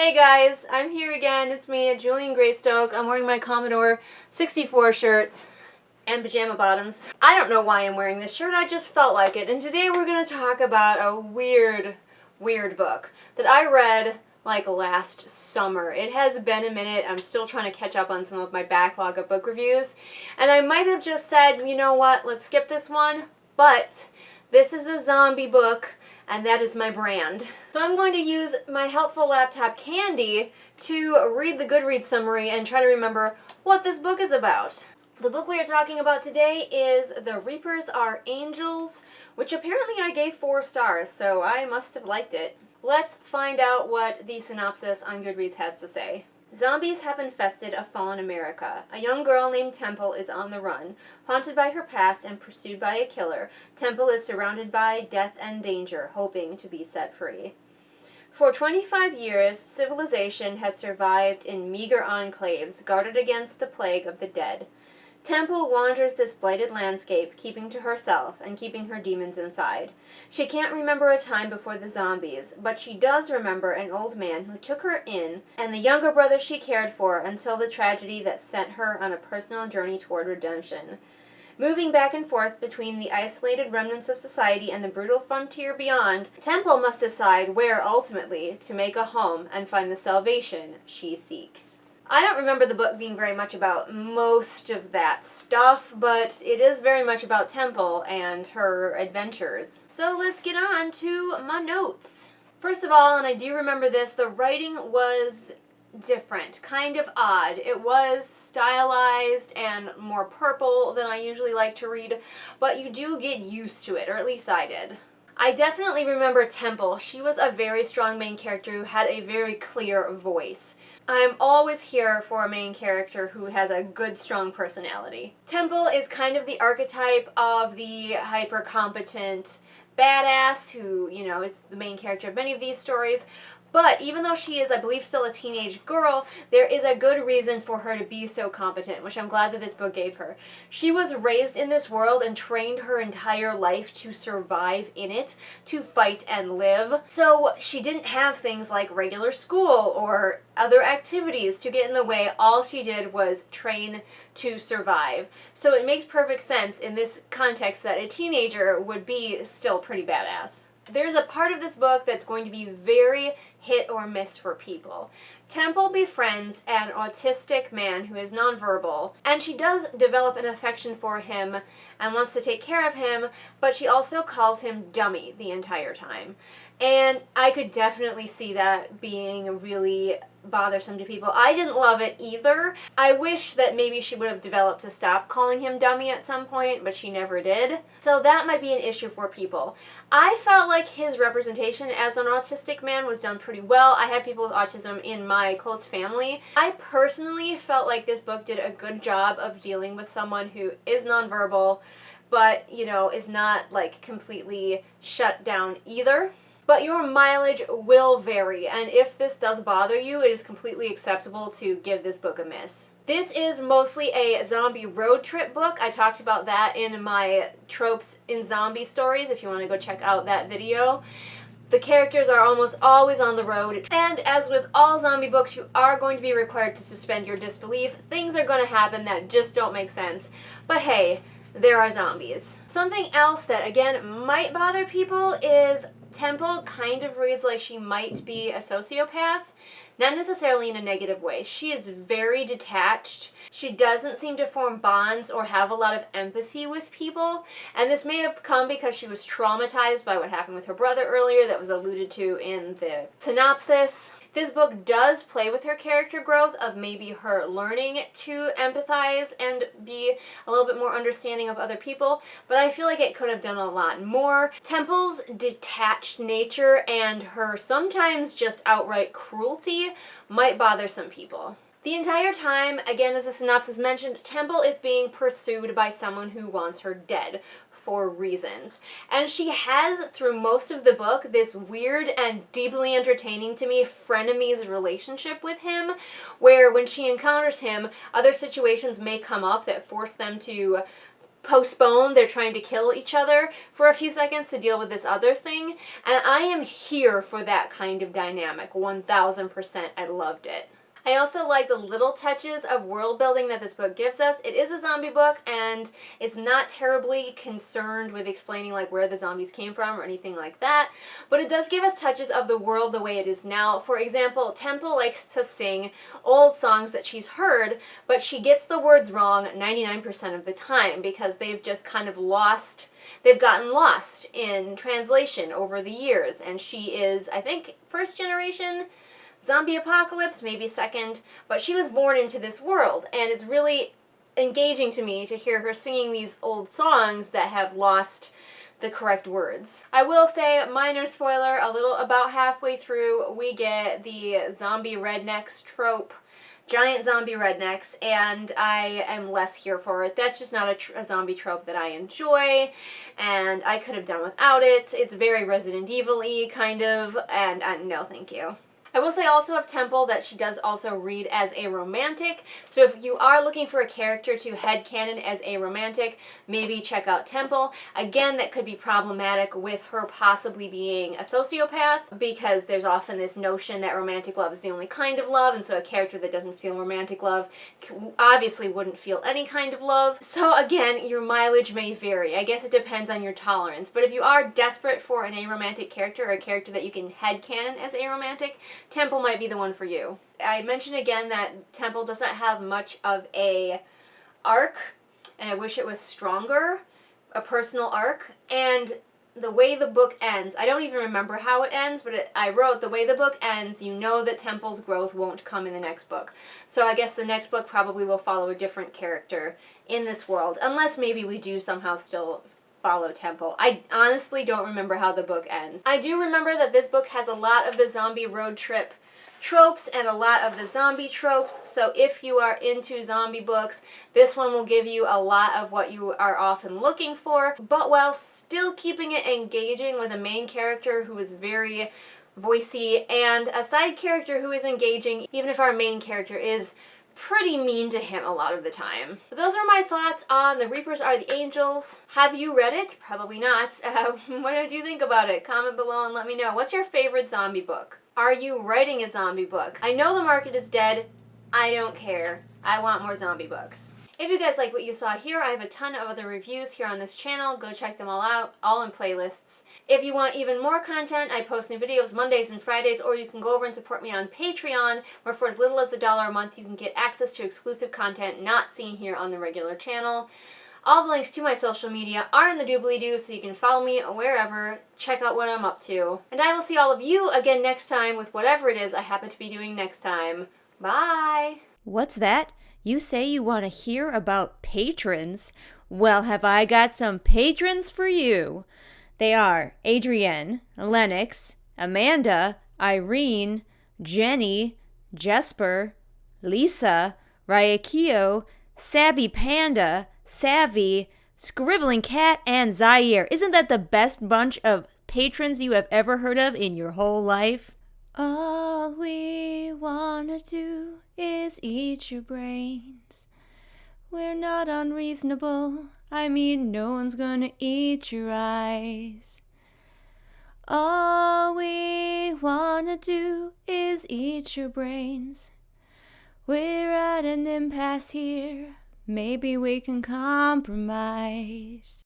Hey guys, I'm here again. It's me, Julian Greystoke. I'm wearing my Commodore 64 shirt and pajama bottoms. I don't know why I'm wearing this shirt, I just felt like it. And today we're going to talk about a weird book that I read like last summer. It has been a minute. I'm still trying to catch up on some of my backlog of book reviews. And I might have just said, you know what, let's skip this one. But this is a zombie book, and that is my brand. So I'm going to use my helpful laptop Candy to read the Goodreads summary and try to remember what this book is about. The book we are talking about today is The Reapers Are Angels, which apparently I gave 4 stars, so I must have liked it. Let's find out what the synopsis on Goodreads has to say. Zombies have infested a fallen America. A young girl named Temple is on the run. Haunted by her past and pursued by a killer, Temple is surrounded by death and danger, hoping to be set free. For 25 years, civilization has survived in meager enclaves, guarded against the plague of the dead. Temple wanders this blighted landscape, keeping to herself and keeping her demons inside. She can't remember a time before the zombies, but she does remember an old man who took her in and the younger brother she cared for until the tragedy that sent her on a personal journey toward redemption. Moving back and forth between the isolated remnants of society and the brutal frontier beyond, Temple must decide where ultimately to make a home and find the salvation she seeks. I don't remember the book being very much about most of that stuff, but it is very much about Temple and her adventures. So let's get on to my notes. First of all, and I do remember this, the writing was different, kind of odd. It was stylized and more purple than I usually like to read, but you do get used to it, or at least I did. I definitely remember Temple. She was a very strong main character who had a very clear voice. I'm always here for a main character who has a good, strong personality. Temple is kind of the archetype of the hyper-competent badass who, you know, is the main character of many of these stories. But even though she is, I believe, still a teenage girl, there is a good reason for her to be so competent, which I'm glad that this book gave her. She was raised in this world and trained her entire life to survive in it, to fight and live. So she didn't have things like regular school or other activities to get in the way. All she did was train to survive. So it makes perfect sense in this context that a teenager would be still pretty badass. There's a part of this book that's going to be very hit or miss for people. Temple befriends an autistic man who is nonverbal, and she does develop an affection for him and wants to take care of him, but she also calls him dummy the entire time. And I could definitely see that being really bothersome to people. I didn't love it either. I wish that maybe she would have developed to stop calling him dummy at some point, but she never did. So that might be an issue for people. I felt like his representation as an autistic man was done pretty well. I had people with autism in my close family. I personally felt like this book did a good job of dealing with someone who is nonverbal, but, you know, is not like completely shut down either. But your mileage will vary, and if this does bother you, it is completely acceptable to give this book a miss. This is mostly a zombie road trip book. I talked about that in my Tropes in Zombie Stories, if you want to go check out that video. The characters are almost always on the road, and as with all zombie books, you are going to be required to suspend your disbelief. Things are going to happen that just don't make sense. But hey, there are zombies. Something else that, again, might bother people is Temple kind of reads like she might be a sociopath, not necessarily in a negative way. She is very detached. She doesn't seem to form bonds or have a lot of empathy with people, and this may have come because she was traumatized by what happened with her brother earlier that was alluded to in the synopsis. This book does play with her character growth of maybe her learning to empathize and be a little bit more understanding of other people, but I feel like it could have done a lot more. Temple's detached nature and her sometimes just outright cruelty might bother some people. The entire time, again, as the synopsis mentioned, Temple is being pursued by someone who wants her dead for reasons. And she has, through most of the book, this weird and deeply entertaining to me frenemies relationship with him, where when she encounters him, other situations may come up that force them to postponed. They're trying to kill each other for a few seconds to deal with this other thing. And I am here for that kind of dynamic, 1000%. I loved it. I also like the little touches of world building that this book gives us. It is a zombie book, and it's not terribly concerned with explaining like where the zombies came from or anything like that, but it does give us touches of the world the way it is now. For example, Temple likes to sing old songs that she's heard, but she gets the words wrong 99% of the time because they've just kind of they've gotten lost in translation over the years, and she is, I think, first generation zombie apocalypse, maybe second, but she was born into this world, and it's really engaging to me to hear her singing these old songs that have lost the correct words. I will say, minor spoiler, about halfway through, we get the zombie rednecks trope, giant zombie rednecks, and I am less here for it. That's just not a zombie trope that I enjoy, and I could have done without it. It's very Resident Evil-y, kind of, and no thank you. I will say also of Temple that she does also read as a romantic, so if you are looking for a character to headcanon as a romantic, maybe check out Temple. Again, that could be problematic with her possibly being a sociopath, because there's often this notion that romantic love is the only kind of love, and so a character that doesn't feel romantic love obviously wouldn't feel any kind of love. So again, your mileage may vary. I guess it depends on your tolerance, but if you are desperate for an aromantic character, or a character that you can headcanon as aromantic, Temple might be the one for you. I mentioned again that Temple doesn't have much of a arc, and I wish it was stronger, a personal arc, and the way the book ends, I don't even remember how it ends, but I wrote, the way the book ends, you know that Temple's growth won't come in the next book. So I guess the next book probably will follow a different character in this world, unless maybe we do somehow still follow Temple. I honestly don't remember how the book ends. I do remember that this book has a lot of the zombie road trip tropes and a lot of the zombie tropes, so if you are into zombie books, this one will give you a lot of what you are often looking for, but while still keeping it engaging with a main character who is very voicey and a side character who is engaging, even if our main character is pretty mean to him a lot of the time. But those are my thoughts on The Reapers Are the Angels. Have you read it? Probably not. What do you think about it? Comment below and let me know. What's your favorite zombie book? Are you writing a zombie book? I know the market is dead. I don't care. I want more zombie books. If you guys like what you saw here, I have a ton of other reviews here on this channel. Go check them all out, all in playlists. If you want even more content, I post new videos Mondays and Fridays, or you can go over and support me on Patreon, where for as little as $1 a month, you can get access to exclusive content not seen here on the regular channel. All the links to my social media are in the doobly-doo, so you can follow me wherever, check out what I'm up to. And I will see all of you again next time with whatever it is I happen to be doing next time. Bye! What's that? You say you want to hear about patrons? Well, have I got some patrons for you. They are Adrienne, Lennox, Amanda, Irene, Jenny, Jesper, Lisa, Ryakio, Sabby Panda, Savvy, Scribbling Cat, and Zaire. Isn't that the best bunch of patrons you have ever heard of in your whole life? All we wanna do is eat your brains. We're not unreasonable. I mean, no one's gonna eat your eyes. All we wanna do is eat your brains. We're at an impasse here. Maybe we can compromise.